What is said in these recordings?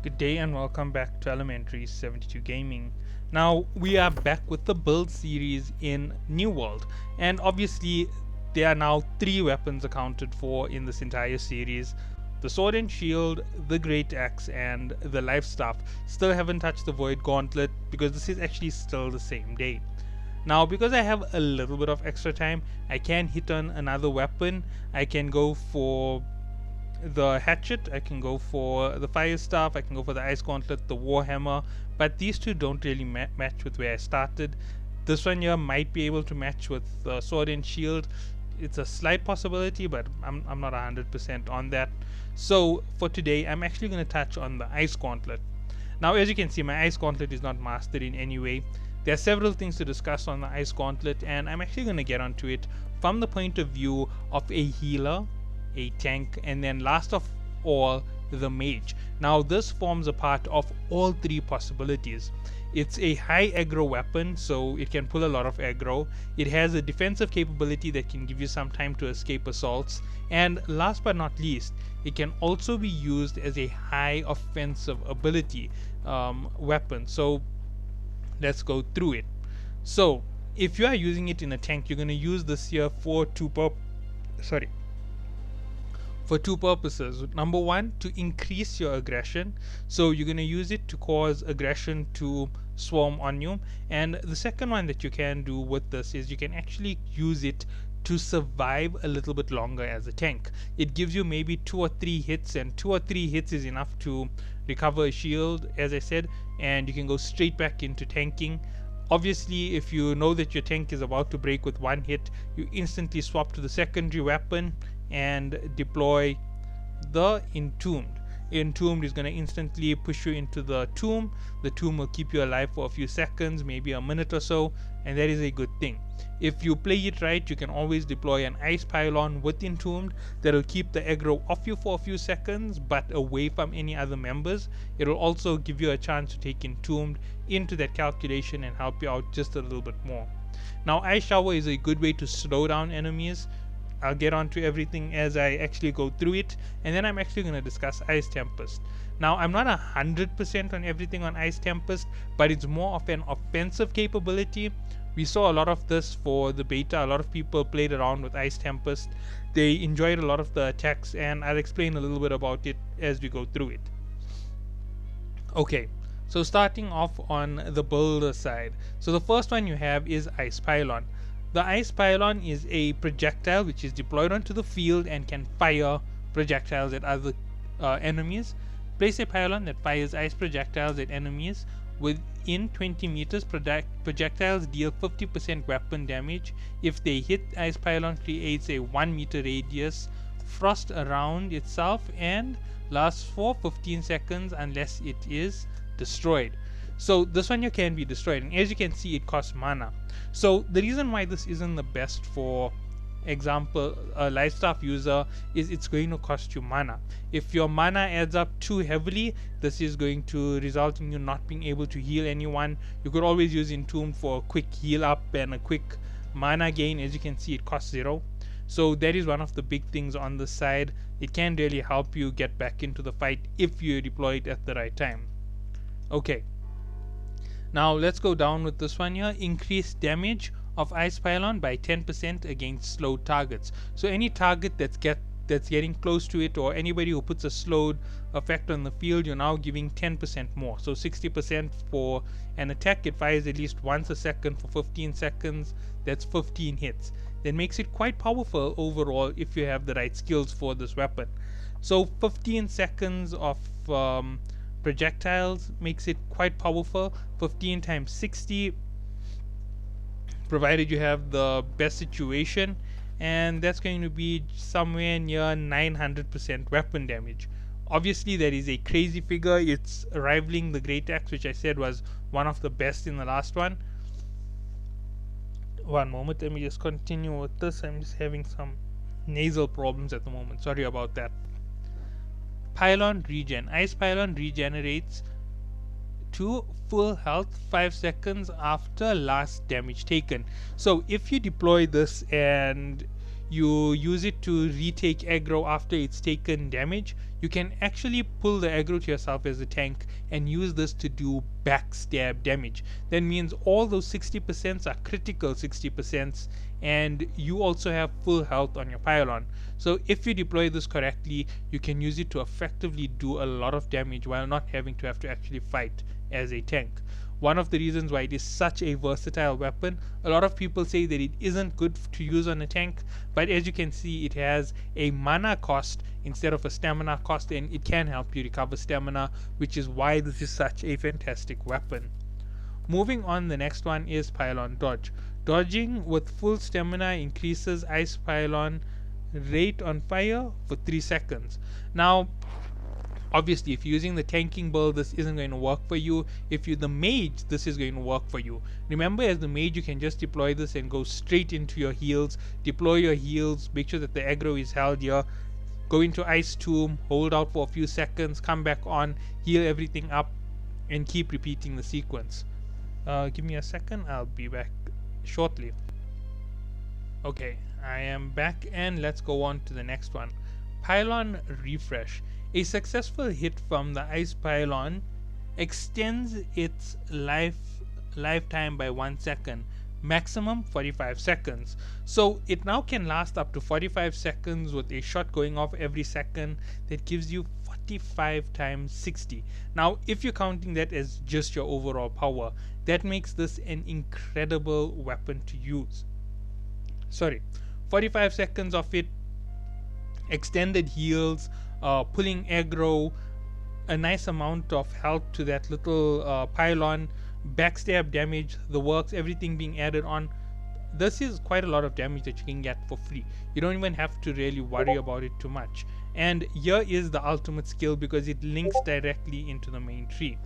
Good day and welcome back to Elementary 72 Gaming. Now we are back with the build series in New World, and obviously there are now 3 weapons accounted for in this entire series. The sword and shield, the great axe, and the life staff. Still haven't touched the void gauntlet because this is actually still the same day. Now because I have a little bit of extra time, I can hit on another weapon. I can go for the hatchet, I can go for the fire staff, I can go for the ice gauntlet, the warhammer, but these two don't really match with where I started. This one here might be able to match with the sword and shield. It's a slight possibility, but I'm not 100% on that. So for today I'm actually going to touch on the ice gauntlet. Now as you can see, my ice gauntlet is not mastered in any way. There are several things to discuss on the ice gauntlet, and I'm actually going to get onto it from the point of view of a healer, a tank, and then last of all, the mage. Now this forms a part of all 3 possibilities. It's a high aggro weapon, so it can pull a lot of aggro. It has a defensive capability that can give you some time to escape assaults, and last but not least, it can also be used as a high offensive ability weapon. So let's go through it. So if you are using it in a tank, you're going to use this here for two purposes. Number one, to increase your aggression. So you're going to use it to cause aggression to swarm on you. And the second one that you can do with this is you can actually use it to survive a little bit longer as a tank. It gives you maybe 2 or 3 hits, and 2 or 3 hits is enough to recover a shield, as I said, and you can go straight back into tanking. Obviously, if you know that your tank is about to break with 1 hit, you instantly swap to the secondary weapon and deploy the Entombed. Entombed is going to instantly push you into the tomb. The tomb will keep you alive for a few seconds, maybe a minute or so, and that is a good thing. If you play it right, you can always deploy an ice pylon with Entombed that will keep the aggro off you for a few seconds but away from any other members. It will also give you a chance to take Entombed into that calculation and help you out just a little bit more. Now ice shower is a good way to slow down enemies. I'll get onto everything as I actually go through it, and then I'm actually going to discuss Ice Tempest. Now I'm not 100% on everything on Ice Tempest, but it's more of an offensive capability. We saw a lot of this for the beta. A lot of people played around with Ice Tempest. They enjoyed a lot of the attacks, and I'll explain a little bit about it as we go through it. Okay, so starting off on the builder side. So the first one you have is Ice Pylon. The ice pylon is a projectile which is deployed onto the field and can fire projectiles at other enemies. Place a pylon that fires ice projectiles at enemies within 20 meters. Projectiles deal 50% weapon damage. If they hit, ice pylon creates a 1 meter radius frost around itself and lasts for 15 seconds unless it is destroyed. So this one here can be destroyed, and as you can see, it costs mana. So the reason why this isn't the best, for example, a life staff user, is it's going to cost you mana. If your mana adds up too heavily, this is going to result in you not being able to heal anyone. You could always use Entombed for a quick heal up and a quick mana gain. As you can see, it costs 0. So that is one of the big things on this side. It can really help you get back into the fight if you deploy it at the right time. Okay. Now let's go down with this one here. Increase damage of Ice Pylon by 10% against slowed targets. So any target that's getting close to it, or anybody who puts a slowed effect on the field, you're now giving 10% more. So 60% for an attack. It fires at least once a second for 15 seconds. That's 15 hits. That makes it quite powerful overall if you have the right skills for this weapon. So 15 seconds of projectiles makes it quite powerful. 15 times 60, provided you have the best situation, and that's going to be somewhere near 900% weapon damage. Obviously that is a crazy figure. It's rivaling the great axe, which I said was one of the best in the last one. One moment, let me just continue with this. I'm just having some nasal problems at the moment, sorry about that. Pylon regen. Ice pylon regenerates to full health 5 seconds after last damage taken. So if you deploy this and you use it to retake aggro after it's taken damage, you can actually pull the aggro to yourself as a tank and use this to do backstab damage. That means all those 60% are critical 60%, and you also have full health on your pylon. So if you deploy this correctly, you can use it to effectively do a lot of damage while not having to have to actually fight as a tank. One of the reasons why it is such a versatile weapon, a lot of people say that it isn't good to use on a tank, but as you can see, it has a mana cost instead of a stamina cost, and it can help you recover stamina, which is why this is such a fantastic weapon. Moving on, the next one is Pylon Dodge. Dodging with full stamina increases Ice Pylon rate on fire for 3 seconds. Now, obviously, if you're using the tanking build, this isn't going to work for you. If you're the mage, this is going to work for you. Remember, as the mage, you can just deploy this and go straight into your heals. Deploy your heals, make sure that the aggro is held here. Go into Ice Tomb, hold out for a few seconds, come back on, heal everything up, and keep repeating the sequence. Give me a second, I'll be back shortly. Okay, I am back, and let's go on to the next one. Pylon Refresh. A successful hit from the Ice Pylon extends its lifetime by 1 second, maximum 45 seconds. So it now can last up to 45 seconds with a shot going off every second. That gives you 45 times 60. Now, if you're counting that as just your overall power, that makes this an incredible weapon to use. 45 seconds of it, extended heals, pulling aggro, a nice amount of health to that little pylon, backstab damage, the works, everything being added on. This is quite a lot of damage that you can get for free. You don't even have to really worry about it too much. And here is the ultimate skill because it links directly into the main tree.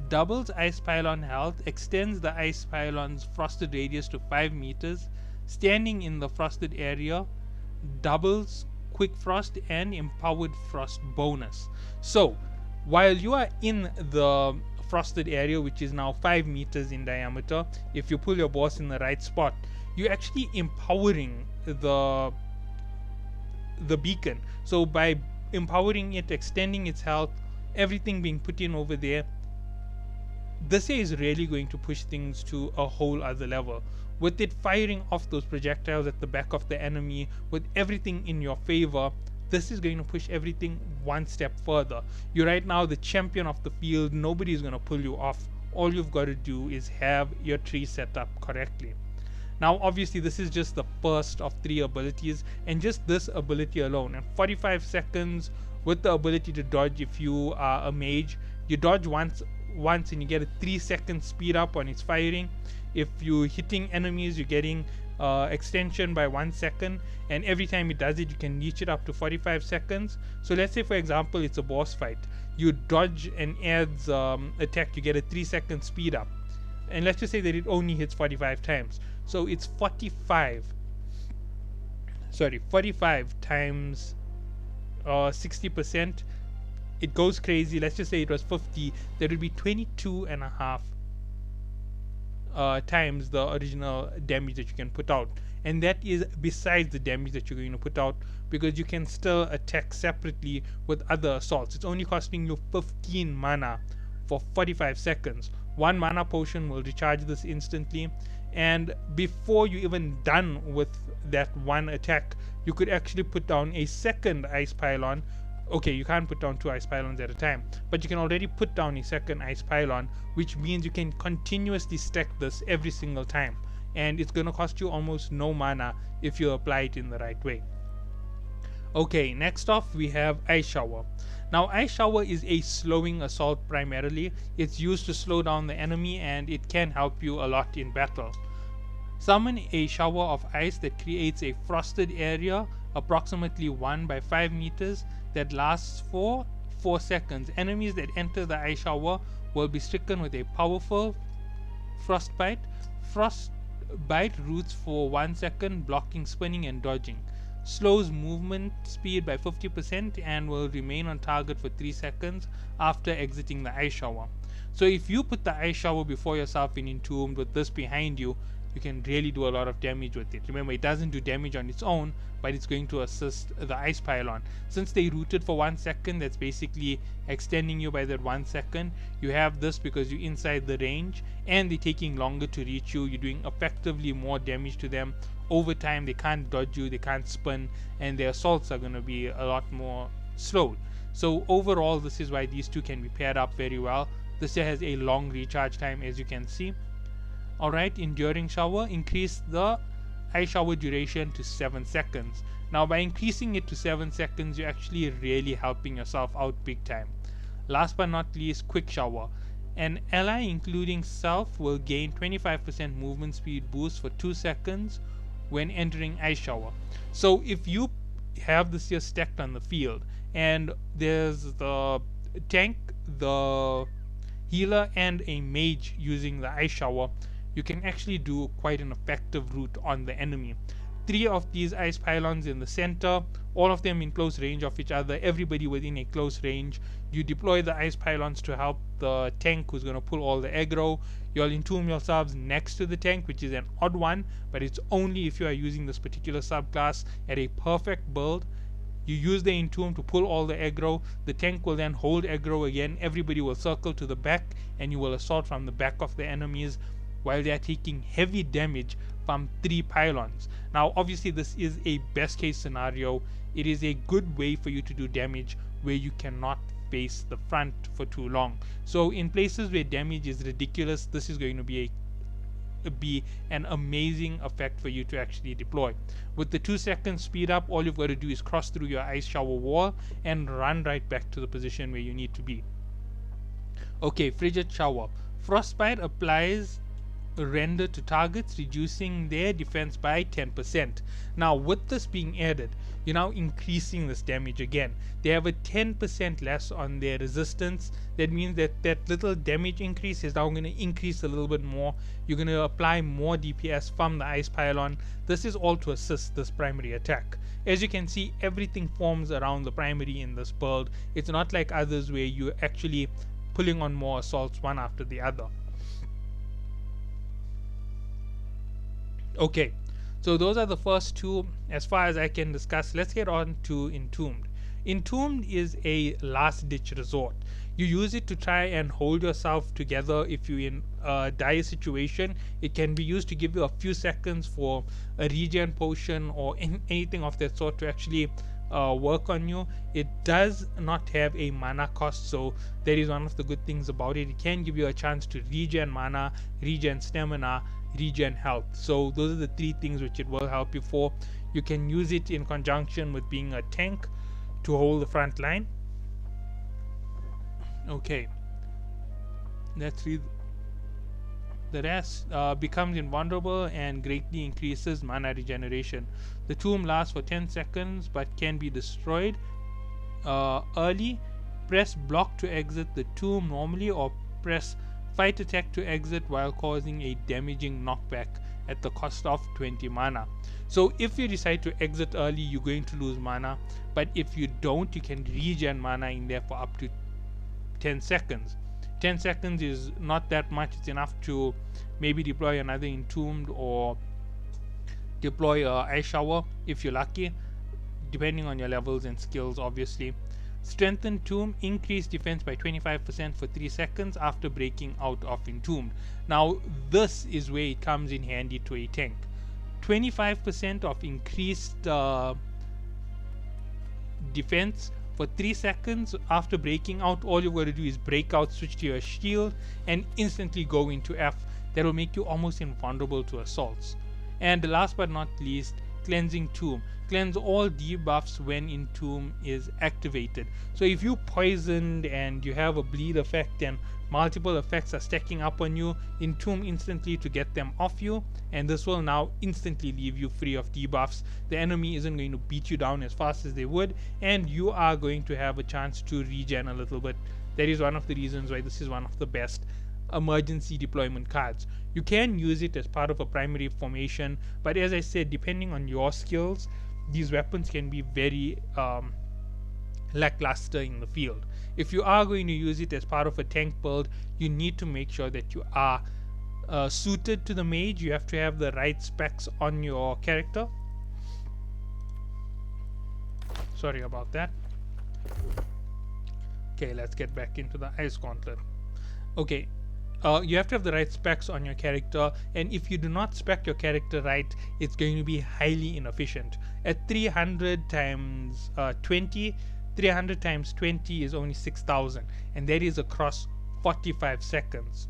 Doubles Ice Pylon health, extends the Ice Pylon's frosted radius to 5 meters, standing in the frosted area, doubles Quick Frost and Empowered Frost bonus. So while you are in the frosted area, which is now 5 meters in diameter, if you pull your boss in the right spot, you're actually empowering the beacon. So by empowering it, extending its health, everything being put in over there, this is really going to push things to a whole other level. With it firing off those projectiles at the back of the enemy, with everything in your favor, this is going to push everything one step further. You're right now the champion of the field. Nobody is going to pull you off. All you've got to do is have your tree set up correctly. Now, obviously, this is just the first of 3 abilities, and just this ability alone. And 45 seconds with the ability to dodge if you are a mage. You dodge once and you get a 3-second speed up on its firing. If you're hitting enemies, you're getting extension by 1 second, and every time it does it, you can reach it up to 45 seconds. So let's say, for example, it's a boss fight. You dodge and adds attack, you get a 3-second speed up. And let's just say that it only hits 45 times. So it's 45 times 60%. It goes crazy. Let's just say it was 50. That would be 22.5 times the original damage that you can put out, and that is besides the damage that you're going to put out, because you can still attack separately with other assaults. It's only costing you 15 mana for 45 seconds. 1 mana potion will recharge this instantly, and before you even done with that one attack, you could actually put down a second Ice Pylon. Okay, you can't put down 2 Ice Pylons at a time, but you can already put down a second Ice Pylon, which means you can continuously stack this every single time, and it's going to cost you almost no mana if you apply it in the right way. Okay, next off we have Ice Shower. Now, Ice Shower is a slowing assault primarily. It's used to slow down the enemy, and it can help you a lot in battle. Summon a shower of ice that creates a frosted area approximately 1 by 5 meters that lasts for 4 seconds. Enemies that enter the ice shower will be stricken with a powerful frostbite. Frostbite roots for 1 second, blocking spinning and dodging. Slows movement speed by 50% and will remain on target for 3 seconds after exiting the ice shower. So if you put the ice shower before yourself in Entombed with this behind you, you can really do a lot of damage with it. Remember, it doesn't do damage on its own, but it's going to assist the Ice Pylon. Since they rooted for 1 second, that's basically extending you by that 1 second. You have this because you're inside the range, and they're taking longer to reach you. You're doing effectively more damage to them. Over time, they can't dodge you, they can't spin, and their assaults are going to be a lot more slowed. So overall, this is why these two can be paired up very well. This has a long recharge time, as you can see. Alright, Enduring Shower, increase the ice shower duration to 7 seconds. Now by increasing it to 7 seconds, you're actually really helping yourself out big time. Last but not least, Quick Shower. An ally including self will gain 25% movement speed boost for 2 seconds when entering ice shower. So if you have this here stacked on the field, and there's the tank, the healer, and a mage using the ice shower, you can actually do quite an effective route on the enemy. 3 of these ice pylons in the center, all of them in close range of each other, everybody within a close range. You deploy the ice pylons to help the tank who's going to pull all the aggro. You'll entomb yourselves next to the tank, which is an odd one, but it's only if you are using this particular subclass at a perfect build. You use the entomb to pull all the aggro. The tank will then hold aggro again. Everybody will circle to the back, and you will assault from the back of the enemies while they are taking heavy damage from 3 pylons. Now obviously this is a best case scenario. It is a good way for you to do damage where you cannot face the front for too long. So in places where damage is ridiculous, this is going to be an amazing effect for you to actually deploy. With the 2 second speed up, all you've got to do is cross through your ice shower wall and run right back to the position where you need to be. Okay, Frigid Shower. Frostbite applies render to targets, reducing their defense by 10%. Now with this being added, you're now increasing this damage again. They have a 10% less on their resistance. That means that that little damage increase is now going to increase a little bit more. You're going to apply more DPS from the ice pylon. This is all to assist this primary attack. As you can see, everything forms around the primary in this build. It's not like others where you're actually pulling on more assaults one after the other. Okay, so those are the first two as far as I can discuss. Let's get on to Entombed. Entombed is a last ditch resort. You use it to try and hold yourself together if you're in a dire situation. It can be used to give you a few seconds for a regen potion or anything of that sort to actually work on you. It does not have a mana cost, so that is one of the good things about it. It can give you a chance to regen mana, regen stamina, regen health. So those are the 3 things which it will help you for. You can use it in conjunction with being a tank to hold the front line. Okay, let's read the rest. Becomes invulnerable and greatly increases mana regeneration. The tomb lasts for 10 seconds but can be destroyed early. Press block to exit the tomb normally, or press fight attack to exit while causing a damaging knockback at the cost of 20 mana. So if you decide to exit early, you're going to lose mana, but if you don't, you can regen mana in there for up to 10 seconds. 10 seconds is not that much. It's enough to maybe deploy another Entombed or deploy a Ice Shower if you're lucky, depending on your levels and skills obviously. Strengthened Tomb, increase defense by 25% for 3 seconds after breaking out of Entombed. Now this is where it comes in handy to a tank. 25% of increased defense for 3 seconds after breaking out. All you've got to do is break out, switch to your shield, and instantly go into F. That will make you almost invulnerable to assaults. And last but not least, Cleansing Tomb. Cleanse all debuffs when Entomb is activated. So if you poisoned and you have a bleed effect and multiple effects are stacking up on you, Entomb instantly to get them off you, and this will now instantly leave you free of debuffs. The enemy isn't going to beat you down as fast as they would, and you are going to have a chance to regen a little bit. That is one of the reasons why this is one of the best emergency deployment cards. You can use it as part of a primary formation, but as I said, depending on your skills, these weapons can be very lackluster in the field. If you are going to use it as part of a tank build, you need to make sure that you are suited to the mage. You have to have the right specs on your character. Sorry about that. Okay, let's get back into the Ice Gauntlet. Okay, you have to have the right specs on your character, and if you do not spec your character right, it's going to be highly inefficient. At 300 times 20, 300 times 20 is only 6,000, and that is across 45 seconds.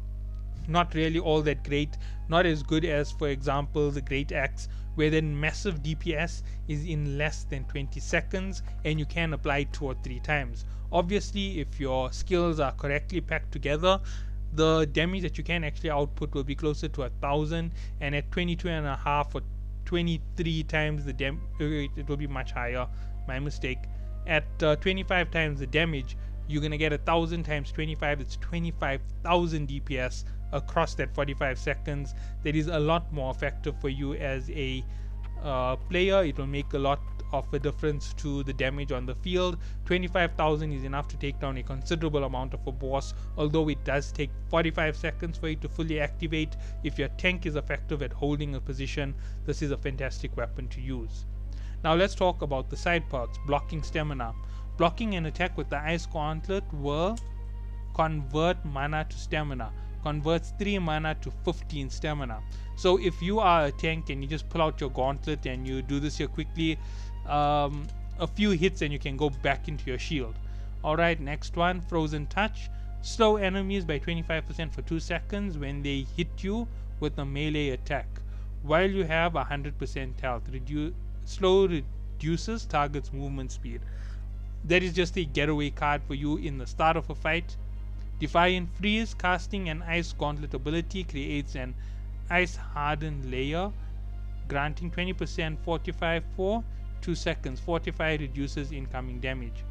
Not really all that great, not as good as, for example, the Great Axe, where then massive DPS is in less than 20 seconds and you can apply 2 or 3 times. Obviously, if your skills are correctly packed together, the damage that you can actually output will be closer to 1,000, and at 22.5 or 23 times the it will be much higher. My mistake. At 25 times the damage, you're gonna get 1,000 times 25. It's 25,000 DPS across that 45 seconds. That is a lot more effective for you as a player. It will make a lot of a difference to the damage on the field. 25,000 is enough to take down a considerable amount of a boss, although it does take 45 seconds for it to fully activate. If your tank is effective at holding a position, this is a fantastic weapon to use. Now let's talk about the side perks. Blocking stamina. Blocking an attack with the Ice Gauntlet will convert mana to stamina. Converts 3 mana to 15 stamina. So if you are a tank and you just pull out your gauntlet and you do this here quickly, a few hits and you can go back into your shield. Alright, next one, Frozen Touch. Slow enemies by 25% for 2 seconds when they hit you with a melee attack, while you have 100% health. Slow reduces target's movement speed. That is just a getaway card for you in the start of a fight. Defiant Freeze. Casting an Ice Gauntlet ability creates an ice hardened layer, granting 20% fortify for 2 seconds. Fortify reduces incoming damage.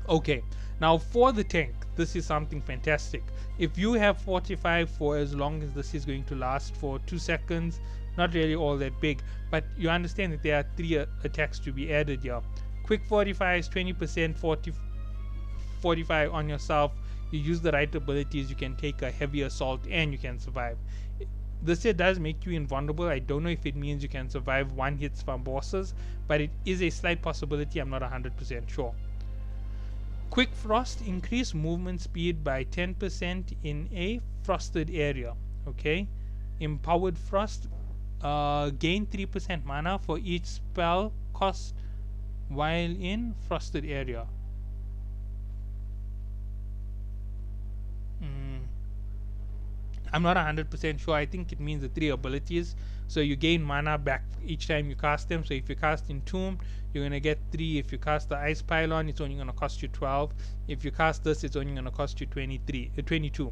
Okay, now for the tank, this is something fantastic. If you have Fortify for as long as this is going to last for 2 seconds, not really all that big, but you understand that there are 3 attacks to be added here. Quick Fortify is 20% Fortify on yourself. You use the right abilities, you can take a heavy assault and you can survive. This here does make you invulnerable. I don't know if it means you can survive 1 hits from bosses, but it is a slight possibility. I'm not 100% sure. Quick Frost. Increase movement speed by 10% in a frosted area. Okay. Empowered Frost. Gain 3% mana for each spell cost while in frosted area. I'm not 100% sure. I think it means the 3 abilities. So you gain mana back each time you cast them. So if you cast Entomb, you're going to get 3. If you cast the Ice Pylon, it's only going to cost you 12. If you cast this, it's only going to cost you 22.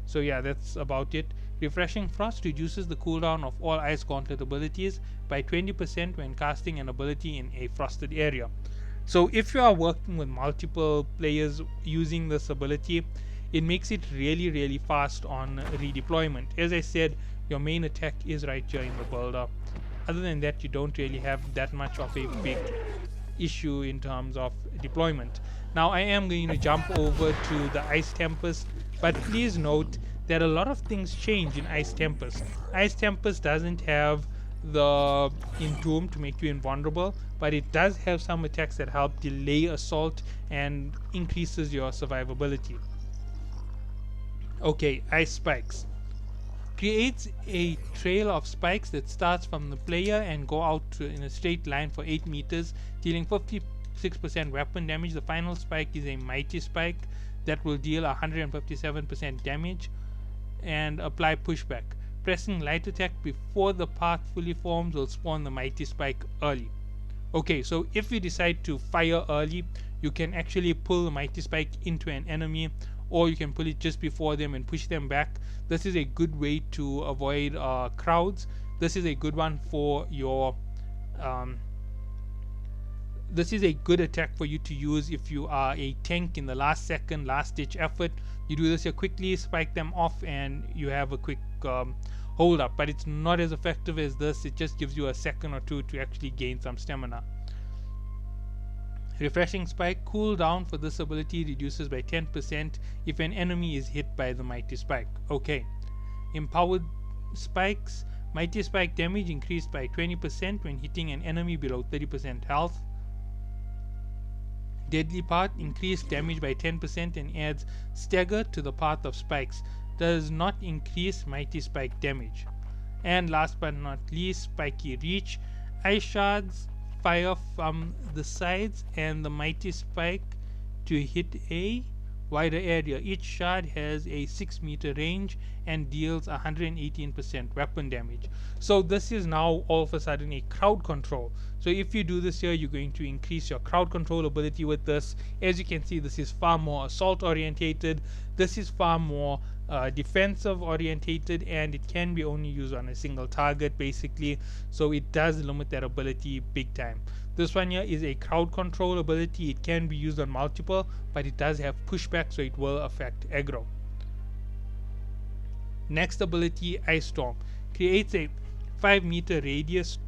So yeah, that's about it. Refreshing Frost reduces the cooldown of all Ice Gauntlet abilities by 20% when casting an ability in a frosted area. So if you are working with multiple players using this ability, it makes it really fast on redeployment. As I said, your main attack is right here in the builder. Other than that, you don't really have that much of a big issue in terms of deployment. Now I am going to jump over to the Ice Tempest, but please note that a lot of things change in Ice Tempest. Ice Tempest doesn't have the Entomb to make you invulnerable, but it does have some attacks that help delay assault and increases your survivability. Okay, Ice Spikes. Creates a trail of spikes that starts from the player and go out in a straight line for 8 meters, dealing 56% weapon damage. The final spike is a Mighty Spike that will deal 157% damage and apply pushback. Pressing light attack before the path fully forms will spawn the Mighty Spike early. Okay, so if you decide to fire early, you can actually pull the Mighty Spike into an enemy, or you can pull it just before them and push them back. This is a good way to avoid crowds. This is a good one for your this is a good attack for you to use if you are a tank in the last second, last ditch effort. You do this here quickly, spike them off, and you have a quick hold up, but it's not as effective as this. It just gives you a second or two to actually gain some stamina. Refreshing Spike. Cooldown for this ability reduces by 10% if an enemy is hit by the Mighty Spike. Okay, Empowered spikes. Mighty spike damage increased by 20% when hitting an enemy below 30% health. Deadly path, increased damage by 10% and adds stagger to the path of spikes. Does not increase mighty spike damage. And last but not least, spiky reach. Ice shards fire from the sides and the mighty spike to hit a wider area. Each shard has a 6-meter range and deals 118% weapon damage. So this is now all of a sudden a crowd control. So if you do this here, you're going to increase your crowd control ability with this. As you can see, this is far more assault orientated. This is far more defensive orientated, and it can be only used on a single target basically, so it does limit that ability big time. This one here is a crowd control ability. It can be used on multiple, but it does have pushback, so it will affect aggro. Next ability, Ice Storm, creates a 5-meter radius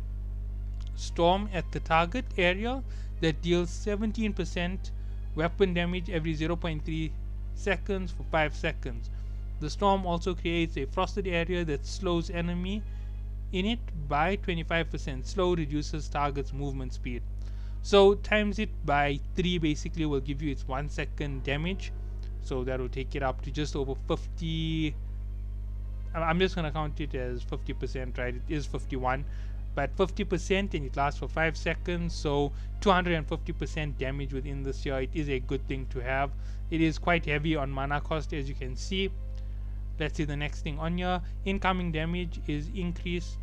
storm at the target area that deals 17% weapon damage every 0.3 seconds for 5 seconds. The storm also creates a frosted area that slows enemy in it by 25%. Slow reduces target's movement speed. So times it by 3 basically will give you its 1 second damage. So that will take it up to just over 50. I'm just going to count it as 50%, right? It is 51. But 50% and it lasts for 5 seconds. So 250% damage within this here. It is a good thing to have. It is quite heavy on mana cost, as you can see. Let's see the next thing on here. Incoming damage is increased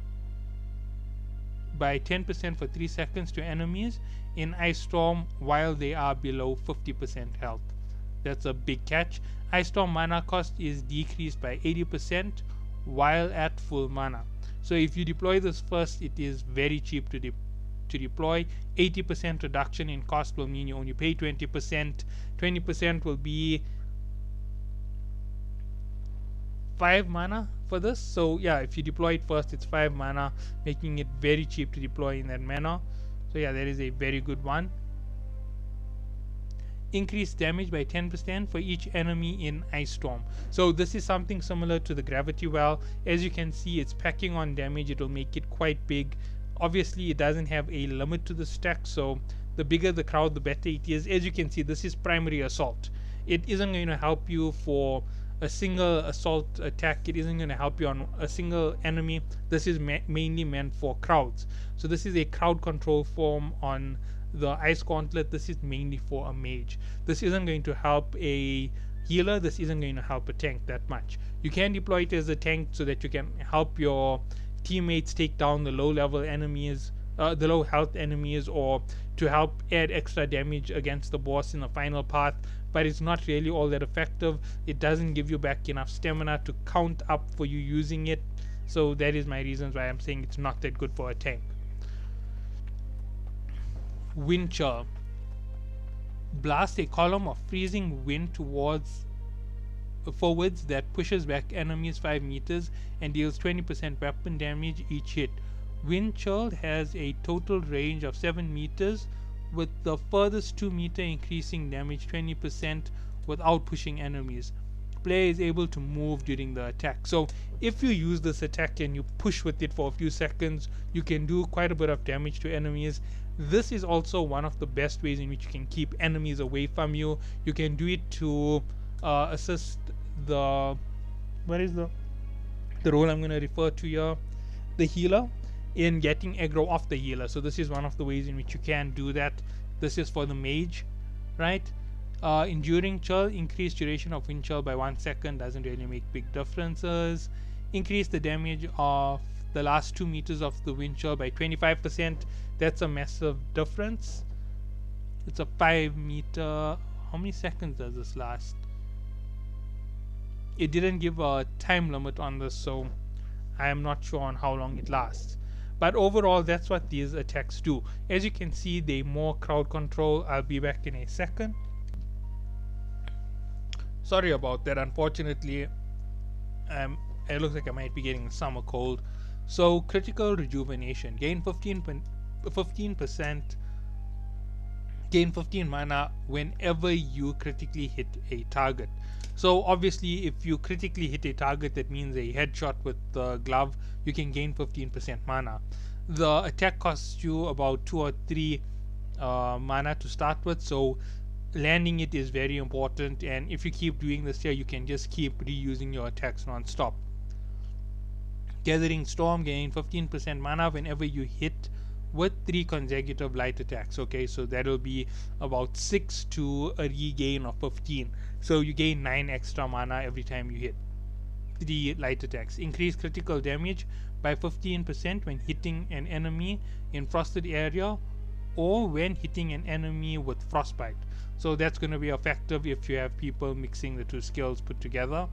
by 10% for 3 seconds to enemies in Ice Storm while they are below 50% health. That's a big catch. Ice Storm mana cost is decreased by 80% while at full mana. So if you deploy this first, it is very cheap to deploy. 80% reduction in cost will mean you only pay 20%. 20% will be 5 mana for this. So yeah, if you deploy it first, it's 5 mana, making it very cheap to deploy in that manner. So yeah, that is a very good one. Increased damage by 10% for each enemy in Ice Storm. So this is something similar to the Gravity Well. As you can see, it's packing on damage. It will make it quite big. Obviously it doesn't have a limit to the stack, so the bigger the crowd, the better it is. As you can see, this is primary assault. It isn't going to help you for a single assault attack. It isn't going to help you on a single enemy. This is mainly meant for crowds. So this is a crowd control form on the Ice Gauntlet. This is mainly for a mage. This isn't going to help a healer. This isn't going to help a tank that much. You can deploy it as a tank so that you can help your teammates take down the low level enemies, the low health enemies, or to help add extra damage against the boss in the final path. But it's not really all that effective. It doesn't give you back enough stamina to count up for you using it. So that is my reasons why I'm saying it's not that good for a tank. Wind Chill. Blast a column of freezing wind forwards that pushes back enemies 5 meters and deals 20% weapon damage each hit. Wind Chill has a total range of 7 meters, with the furthest 2 meter increasing damage 20% without pushing enemies. Player is able to move during the attack. So if you use this attack and you push with it for a few seconds, you can do quite a bit of damage to enemies. This is also one of the best ways in which you can keep enemies away from you. You can do it to assist the role I'm going to refer to here, the healer, in getting aggro off the healer. So this is one of the ways in which you can do that. This is for the mage, right? Enduring Chill, increased duration of Wind Chill by 1 second, doesn't really make big differences. Increase the damage of the last 2 meters of the Wind Chill by 25%. That's a massive difference. It's a 5 meter. How many seconds does this last? It didn't give a time limit on this, so I am not sure on how long it lasts. But overall, that's what these attacks do. As you can see, they more crowd control. I'll be back in a second. Sorry about that. Unfortunately, it looks like I might be getting a summer cold. So critical rejuvenation, gain 15% gain 15 mana whenever you critically hit a target. So obviously if you critically hit a target, that means a headshot with the glove, you can gain 15% mana. The attack costs you about 2 or 3 mana to start with, so landing it is very important, and if you keep doing this here, you can just keep reusing your attacks non-stop. Gathering Storm, gain 15% mana whenever you hit with 3 consecutive light attacks. Okay, so that'll be about 6 to a regain of 15. So you gain 9 extra mana every time you hit 3 light attacks. Increase critical damage by 15% when hitting an enemy in frosted area or when hitting an enemy with frostbite. So that's going to be effective if you have people mixing the two skills put together.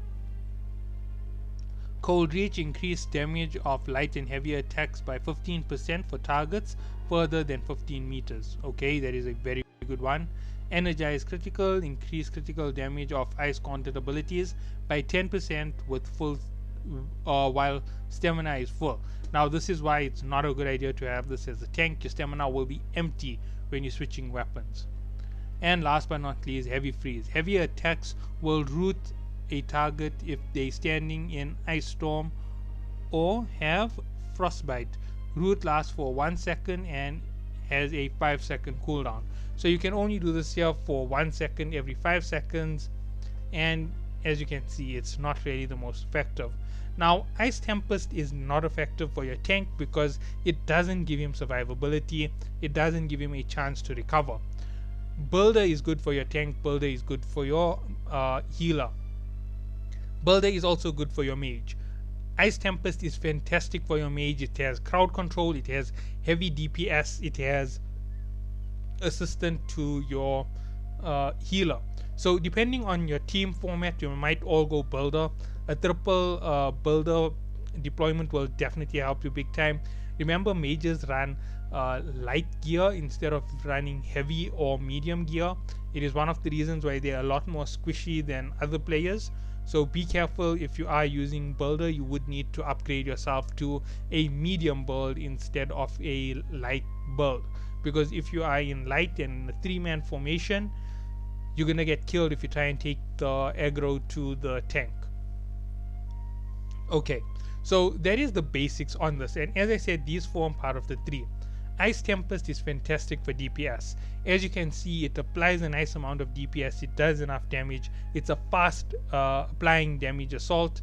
Cold Reach, increased damage of light and heavy attacks by 15% for targets further than 15 meters. Okay, that is a very good one. Energize Critical, increase critical damage of Ice Gauntlet abilities by 10% with full while stamina is full. Now this is why it's not a good idea to have this as a tank. Your stamina will be empty when you're switching weapons. And last but not least, Heavy Freeze. Heavy attacks will root a target if they standing in Ice Storm or have Frostbite. Root lasts for 1 second and has a 5-second cooldown. So you can only do this here for 1 second every 5 seconds, and as you can see, it's not really the most effective. Now Ice Tempest is not effective for your tank because it doesn't give him survivability, it doesn't give him a chance to recover. Builder is good for your tank, Builder is good for your healer. Builder is also good for your mage. Ice Tempest is fantastic for your mage. It has crowd control, it has heavy DPS, it has assistant to your healer. So depending on your team format, you might all go Builder. A triple Builder deployment will definitely help you big time. Remember, mages run light gear instead of running heavy or medium gear. It is one of the reasons why they are a lot more squishy than other players. So be careful, if you are using Builder, you would need to upgrade yourself to a medium build instead of a light build. Because if you are in light and in a 3-man formation, you're gonna get killed if you try and take the aggro to the tank. Okay, so that is the basics on this, and as I said, these form part of the 3. Ice Tempest is fantastic for DPS. As you can see, it applies a nice amount of DPS, it does enough damage, it's a fast applying damage assault.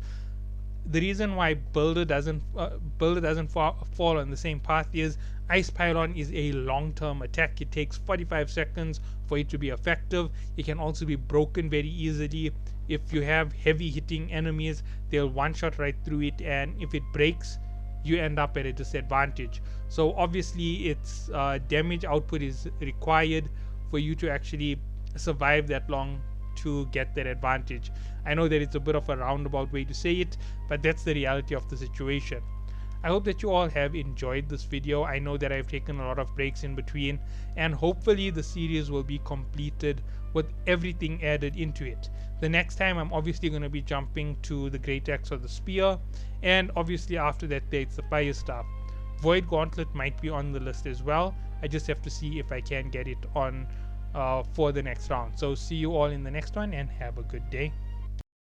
The reason why Builder doesn't fall on the same path is Ice Pylon is a long-term attack. It takes 45 seconds for it to be effective. It can also be broken very easily. If you have heavy hitting enemies, they'll one-shot right through it, and if it breaks, you end up at a disadvantage. So obviously its damage output is required for you to actually survive that long to get that advantage. I know that it's a bit of a roundabout way to say it, but that's the reality of the situation. I hope that you all have enjoyed this video. I know that I've taken a lot of breaks in between, and hopefully the series will be completed with everything added into it. The next time I'm obviously going to be jumping to the Great Axe or the Spear, and obviously after that it's the Fire Staff. Void Gauntlet might be on the list as well. I just have to see if I can get it on for the next round. So see you all in the next one, and have a good day.